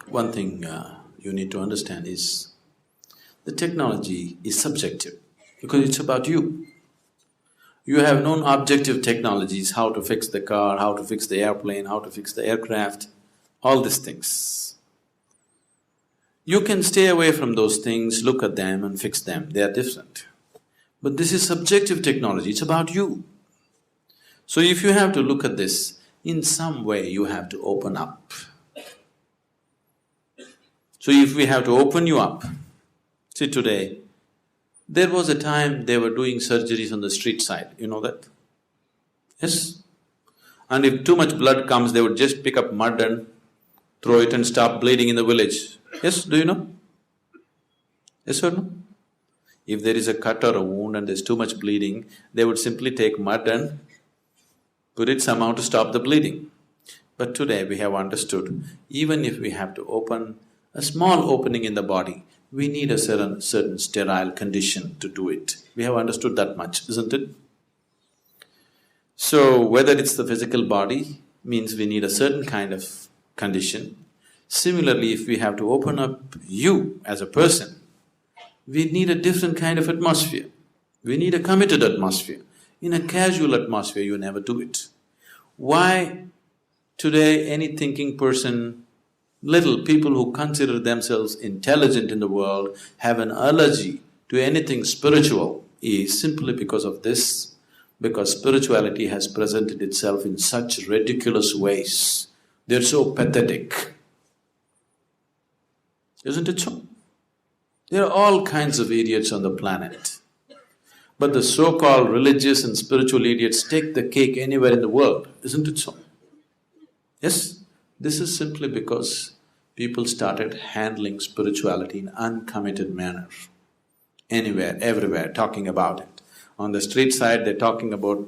One thing you need to understand is the technology is subjective because it's about you. You have known objective technologies, how to fix the car, how to fix the airplane, how to fix the aircraft, all these things. You can stay away from those things, look at them and fix them, they are different. But this is subjective technology, it's about you. So if you have to look at this, in some way you have to open up. So if we have to open you up, see today, there was a time they were doing surgeries on the street side, you know that? Yes? And if too much blood comes, they would just pick up mud and throw it and stop bleeding in the village. Yes, do you know? Yes or no? If there is a cut or a wound and there's too much bleeding, they would simply take mud and put it somehow to stop the bleeding. But today we have understood, even if we have to open a small opening in the body, we need a certain sterile condition to do it. We have understood that much, isn't it? So, whether it's the physical body, means we need a certain kind of condition. Similarly, if we have to open up you as a person, we need a different kind of atmosphere. We need a committed atmosphere. In a casual atmosphere, you never do it. Why today any thinking person, little people who consider themselves intelligent in the world have an allergy to anything spiritual is simply because of this, because spirituality has presented itself in such ridiculous ways. They're so pathetic. Isn't it so? There are all kinds of idiots on the planet. But the so-called religious and spiritual idiots take the cake anywhere in the world, isn't it so? Yes? This is simply because people started handling spirituality in uncommitted manner. Anywhere, everywhere, talking about it. On the street side, they're talking about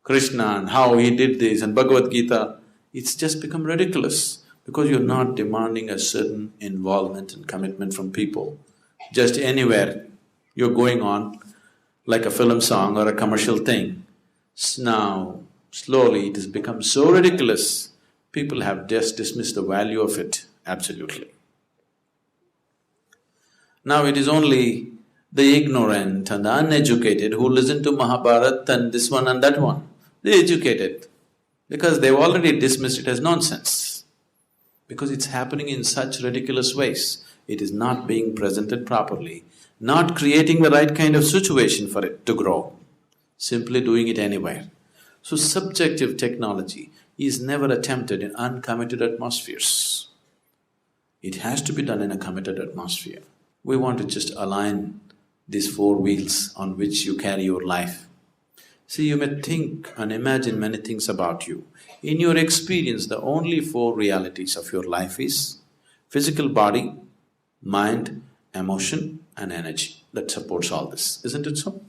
Krishna and how he did this and Bhagavad Gita. It's just become ridiculous because you're not demanding a certain involvement and commitment from people. Just anywhere you're going on like a film song or a commercial thing. Now, slowly it has become so ridiculous, people have just dismissed the value of it, absolutely. Now it is only the ignorant and the uneducated who listen to Mahabharata and this one and that one. They're educated because they've already dismissed it as nonsense. Because it's happening in such ridiculous ways, it is not being presented properly, not creating the right kind of situation for it to grow, simply doing it anywhere. So subjective technology is never attempted in uncommitted atmospheres. It has to be done in a committed atmosphere. We want to just align these four wheels on which you carry your life. See, you may think and imagine many things about you. In your experience, the only four realities of your life is physical body, mind, emotion and energy that supports all this, isn't it so?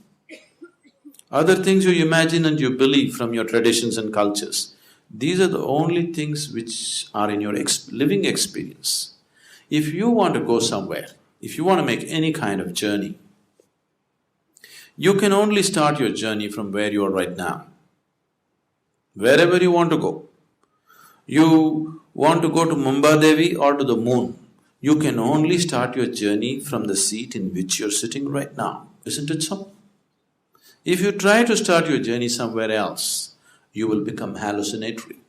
Other things you imagine and you believe from your traditions and cultures, these are the only things which are in your living experience. If you want to go somewhere, if you want to make any kind of journey, you can only start your journey from where you are right now. Wherever you want to go. You want to go to Mumbai or to the moon, you can only start your journey from the seat in which you're sitting right now, isn't it so? If you try to start your journey somewhere else, you will become hallucinatory.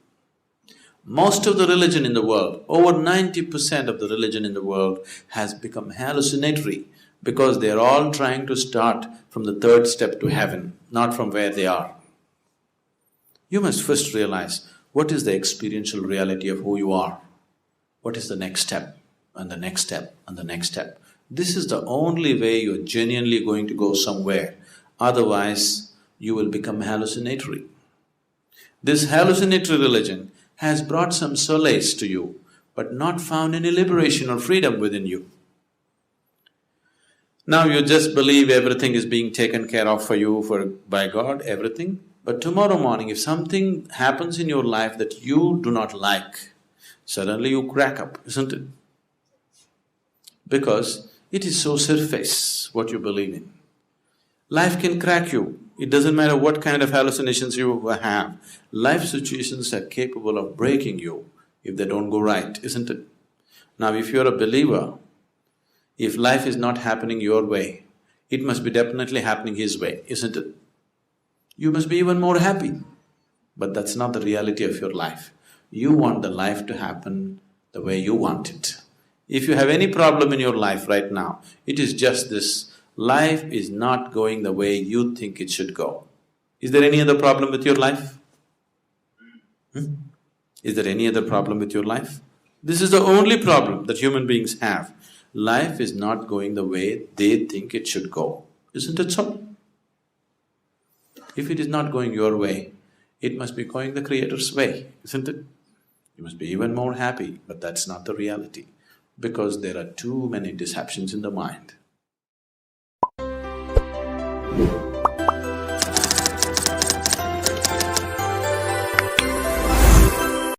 Most of the religion in the world, over 90% of the religion in the world has become hallucinatory because they're all trying to start from the third step to heaven, not from where they are. You must first realize what is the experiential reality of who you are. What is the next step and the next step and the next step. This is the only way you're genuinely going to go somewhere, otherwise you will become hallucinatory. This hallucinatory religion has brought some solace to you, but not found any liberation or freedom within you. Now you just believe everything is being taken care of for you by God, everything. But tomorrow morning, if something happens in your life that you do not like, suddenly you crack up, isn't it? Because it is so surface what you believe in. Life can crack you It doesn't matter what kind of hallucinations you have, life situations are capable of breaking you if they don't go right, isn't it? Now, if you're a believer, if life is not happening your way, it must be definitely happening his way, isn't it? You must be even more happy. But that's not the reality of your life. You want the life to happen the way you want it. If you have any problem in your life right now, it is just this: life is not going the way you think it should go. Is there any other problem with your life? Is there any other problem with your life? This is the only problem that human beings have. Life is not going the way they think it should go. Isn't it so? If it is not going your way, it must be going the Creator's way, isn't it? You must be even more happy, but that's not the reality, because there are too many deceptions in the mind.